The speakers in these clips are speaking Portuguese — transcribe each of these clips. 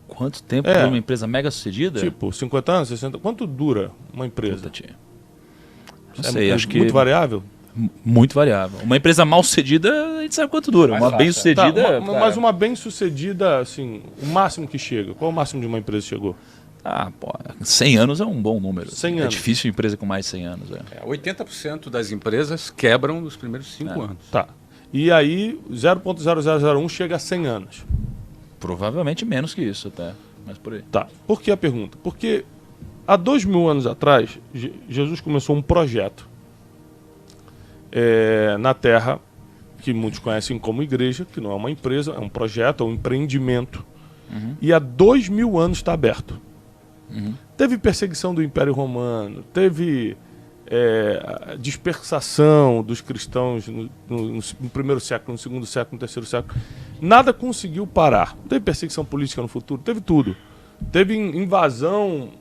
Quanto tempo dura uma empresa mega sucedida? Tipo, 50 anos, 60... Quanto dura uma empresa? Não sei, acho que... Muito variável? Muito variável. Uma empresa mal sucedida, a gente sabe quanto dura. Uma bem sucedida... Mas uma bem sucedida, assim, o máximo que chega? Qual o máximo de uma empresa chegou? 100 anos é um bom número. 100 anos. É anos. difícil empresa com mais de 100 anos. 80% das empresas quebram nos primeiros 5 anos. Tá. E aí, 0,0001 chega a 100 anos. Provavelmente menos que isso até, mas por aí. Tá. Por que a pergunta? Porque há 2000 anos atrás, Jesus começou um projeto na Terra, que muitos conhecem como igreja, que não é uma empresa, é um projeto, é um empreendimento. E há 2000 anos está aberto. Teve perseguição do Império Romano, teve dispersação dos cristãos no primeiro século, no segundo século, no terceiro século. Nada conseguiu parar. Teve perseguição política no futuro, teve tudo. Teve invasão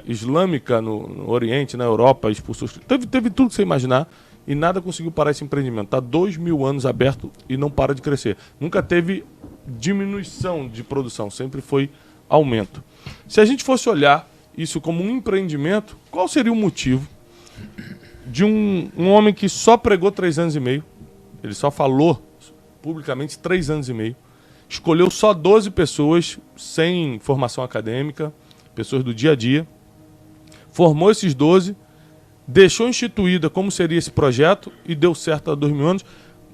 islâmica no Oriente, na Europa, expulsou os... teve tudo que você imaginar e nada conseguiu parar esse empreendimento. Está 2000 anos aberto e não para de crescer. Nunca teve diminuição de produção, sempre foi aumento. Se a gente fosse olhar isso como um empreendimento, qual seria o motivo de um homem que só pregou 3 anos e meio, ele só falou publicamente 3 anos e meio, escolheu só 12 pessoas sem formação acadêmica, pessoas do dia a dia, formou esses 12, deixou instituída como seria esse projeto e deu certo há 2000 anos,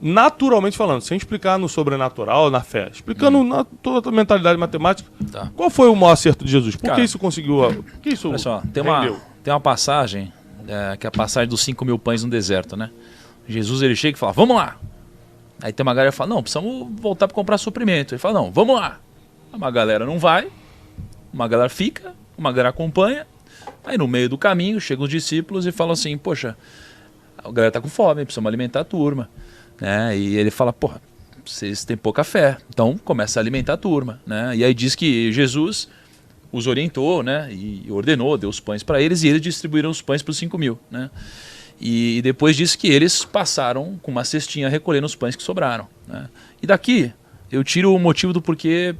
naturalmente falando, sem explicar no sobrenatural, na fé, explicando na toda a mentalidade matemática. Tá. Qual foi o maior acerto de Jesus? Por Cara, que isso conseguiu... Por que isso olha só, tem rendeu? uma passagem, que é a passagem dos 5 mil pães no deserto, né? Jesus, ele chega e fala, vamos lá. Aí tem uma galera que fala, não, precisamos voltar para comprar suprimento. Ele fala, não, vamos lá. Uma galera não vai, uma galera fica, uma galera acompanha. Aí no meio do caminho chegam os discípulos e falam assim, poxa, a galera tá com fome, precisamos alimentar a turma. Né? E ele fala, porra, vocês têm pouca fé, então começa a alimentar a turma. Né? E aí diz que Jesus os orientou, né? E ordenou, deu os pães para eles e eles distribuíram os pães para os 5 mil. Né? E depois disse que eles passaram com uma cestinha recolhendo os pães que sobraram. Né? E daqui eu tiro o motivo do porquê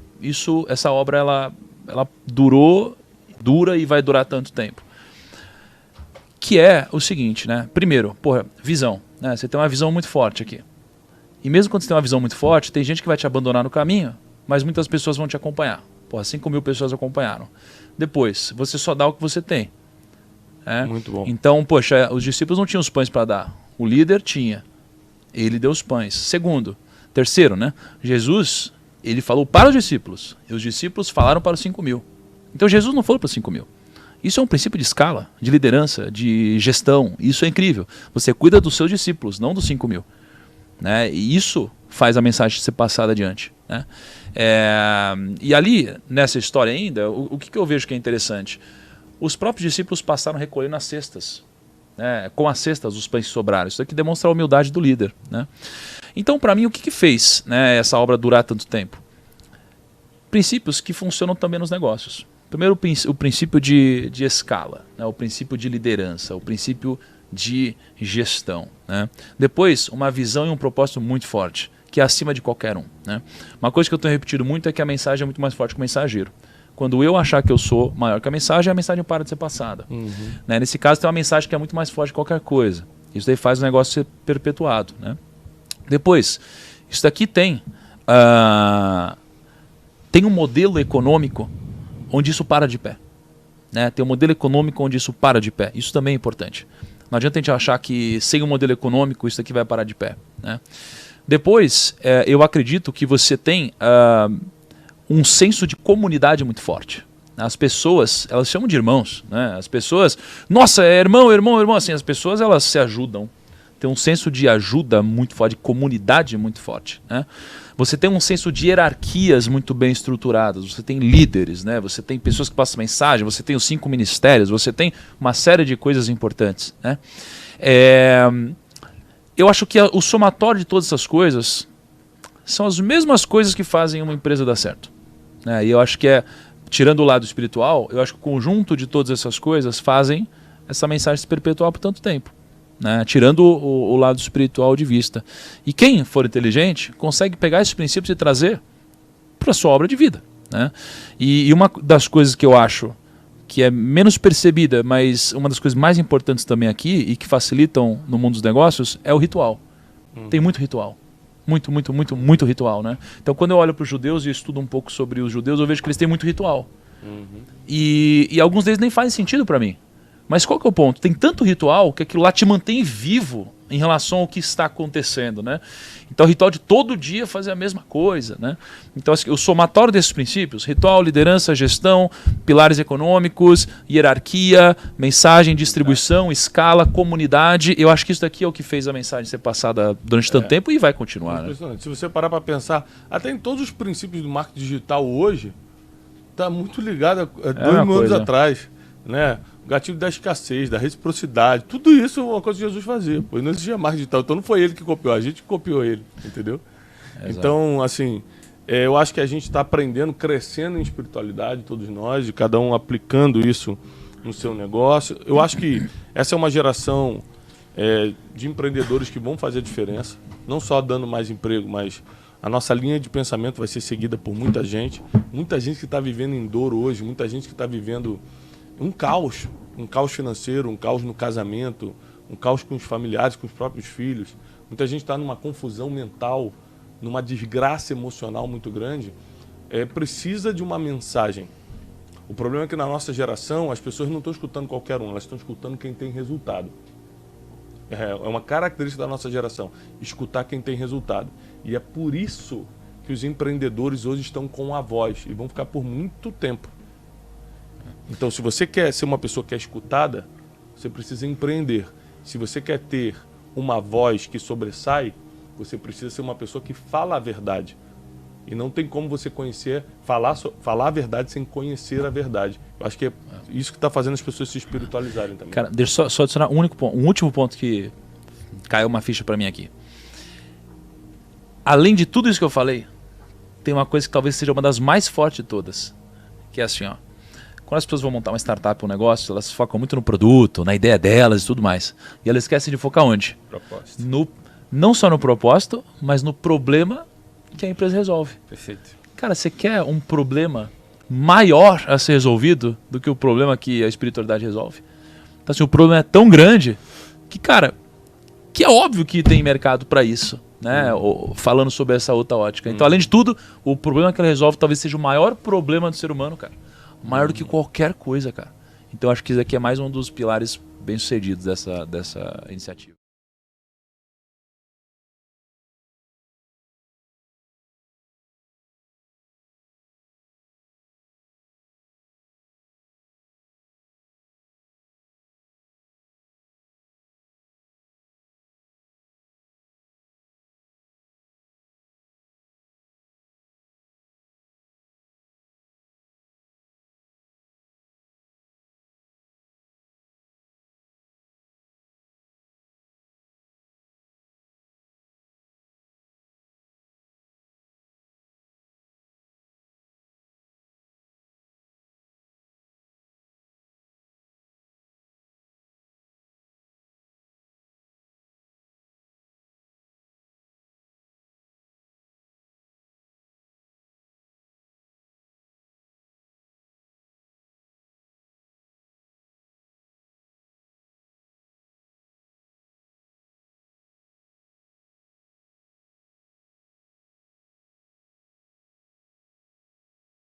essa obra ela dura e vai durar tanto tempo. Que é o seguinte, né? Primeiro, visão. Né? Você tem uma visão muito forte aqui. E mesmo quando você tem uma visão muito forte, tem gente que vai te abandonar no caminho, mas muitas pessoas vão te acompanhar. 5 mil pessoas acompanharam. Depois, você só dá o que você tem. Muito bom. Então, os discípulos não tinham os pães para dar. O líder tinha. Ele deu os pães. Terceiro, né? Jesus, ele falou para os discípulos. E os discípulos falaram para os 5 mil. Então, Jesus não falou para os 5 mil. Isso é um princípio de escala, de liderança, de gestão. Isso é incrível. Você cuida dos seus discípulos, não dos 5 mil. Né? E isso faz a mensagem ser passada adiante. Né? E ali, nessa história ainda, o que eu vejo que é interessante? Os próprios discípulos passaram recolhendo as cestas. Né? Com as cestas, os pães que sobraram. Isso aqui demonstra a humildade do líder. Né? Então, para mim, o que fez, né, essa obra durar tanto tempo? Princípios que funcionam também nos negócios. Primeiro, o princípio de escala, né? O princípio de liderança, o princípio de gestão. Né? Depois, uma visão e um propósito muito forte, que é acima de qualquer um. Né? Uma coisa que eu tenho repetido muito é que a mensagem é muito mais forte que o mensageiro. Quando eu achar que eu sou maior que a mensagem para de ser passada. Né? Nesse caso, tem uma mensagem que é muito mais forte que qualquer coisa. Isso daí faz o negócio ser perpetuado. Né? Depois, isso daqui tem um modelo econômico onde isso para de pé. Né? Tem um modelo econômico onde isso para de pé. Isso também é importante. Não adianta a gente achar que sem um modelo econômico isso aqui vai parar de pé. Né? Depois, eu acredito que você tem um senso de comunidade muito forte. As pessoas, elas chamam de irmãos. Né? As pessoas, nossa, é irmão, irmão, irmão. Assim, as pessoas elas se ajudam. Tem um senso de ajuda muito forte, de comunidade muito forte. Né? Você tem um senso de hierarquias muito bem estruturadas, você tem líderes, né? Você tem pessoas que passam mensagem, você tem os 5 ministérios, você tem uma série de coisas importantes. Né? Eu acho que o somatório de todas essas coisas são as mesmas coisas que fazem uma empresa dar certo. Né? E eu acho que tirando o lado espiritual, eu acho que o conjunto de todas essas coisas fazem essa mensagem se perpetuar por tanto tempo. Né? Tirando o lado espiritual de vista. E quem for inteligente consegue pegar esses princípios e trazer para a sua obra de vida. né? E uma das coisas que eu acho que é menos percebida, mas uma das coisas mais importantes também aqui e que facilitam no mundo dos negócios é o ritual. Tem muito ritual. Muito ritual, né? Então, quando eu olho para os judeus e estudo um pouco sobre os judeus, eu vejo que eles têm muito ritual. E alguns deles nem fazem sentido para mim. Mas qual que é o ponto? Tem tanto ritual que aquilo lá te mantém vivo em relação ao que está acontecendo, né? Então, o ritual de todo dia fazer a mesma coisa, né? Então, assim, o somatório desses princípios, ritual, liderança, gestão, pilares econômicos, hierarquia, mensagem, distribuição, escala, comunidade, eu acho que isso daqui é o que fez a mensagem ser passada durante tanto tempo e vai continuar, né? Se você parar para pensar, até em todos os princípios do marketing digital hoje, está muito ligado a 2.000 anos atrás, né? O gatilho da escassez, da reciprocidade, tudo isso é uma coisa que Jesus fazia. Pois não existia marketing digital, então não foi ele que copiou, a gente que copiou ele, entendeu? Então, assim, eu acho que a gente está aprendendo, crescendo em espiritualidade, todos nós, e cada um aplicando isso no seu negócio. Eu acho que essa é uma geração de empreendedores que vão fazer a diferença, não só dando mais emprego, mas a nossa linha de pensamento vai ser seguida por muita gente que está vivendo em dor hoje, muita gente que está vivendo um caos financeiro, um caos no casamento, um caos com os familiares, com os próprios filhos. Muita gente está numa confusão mental, numa desgraça emocional muito grande. Precisa de uma mensagem. O problema é que na nossa geração as pessoas não estão escutando qualquer um, elas estão escutando quem tem resultado. É uma característica da nossa geração, escutar quem tem resultado. E é por isso que os empreendedores hoje estão com a voz e vão ficar por muito tempo. Então, se você quer ser uma pessoa que é escutada, você precisa empreender. Se você quer ter uma voz que sobressai, você precisa ser uma pessoa que fala a verdade. E não tem como você falar a verdade sem conhecer a verdade. Eu acho que é isso que está fazendo as pessoas se espiritualizarem também. Cara, deixa eu só adicionar um último ponto que caiu uma ficha para mim aqui. Além de tudo isso que eu falei, tem uma coisa que talvez seja uma das mais fortes de todas, que é assim, ó. Quando as pessoas vão montar uma startup, um negócio, elas focam muito no produto, na ideia delas e tudo mais. E elas esquecem de focar onde? Propósito. Não só no propósito, mas no problema que a empresa resolve. Perfeito. Cara, você quer um problema maior a ser resolvido do que o problema que a espiritualidade resolve? Então, assim, o problema é tão grande que, cara, que é óbvio que tem mercado para isso, né? Falando sobre essa outra ótica. Então, além de tudo, o problema que ela resolve talvez seja o maior problema do ser humano, cara. Maior do que qualquer coisa, cara. Então, acho que isso aqui é mais um dos pilares bem-sucedidos dessa iniciativa.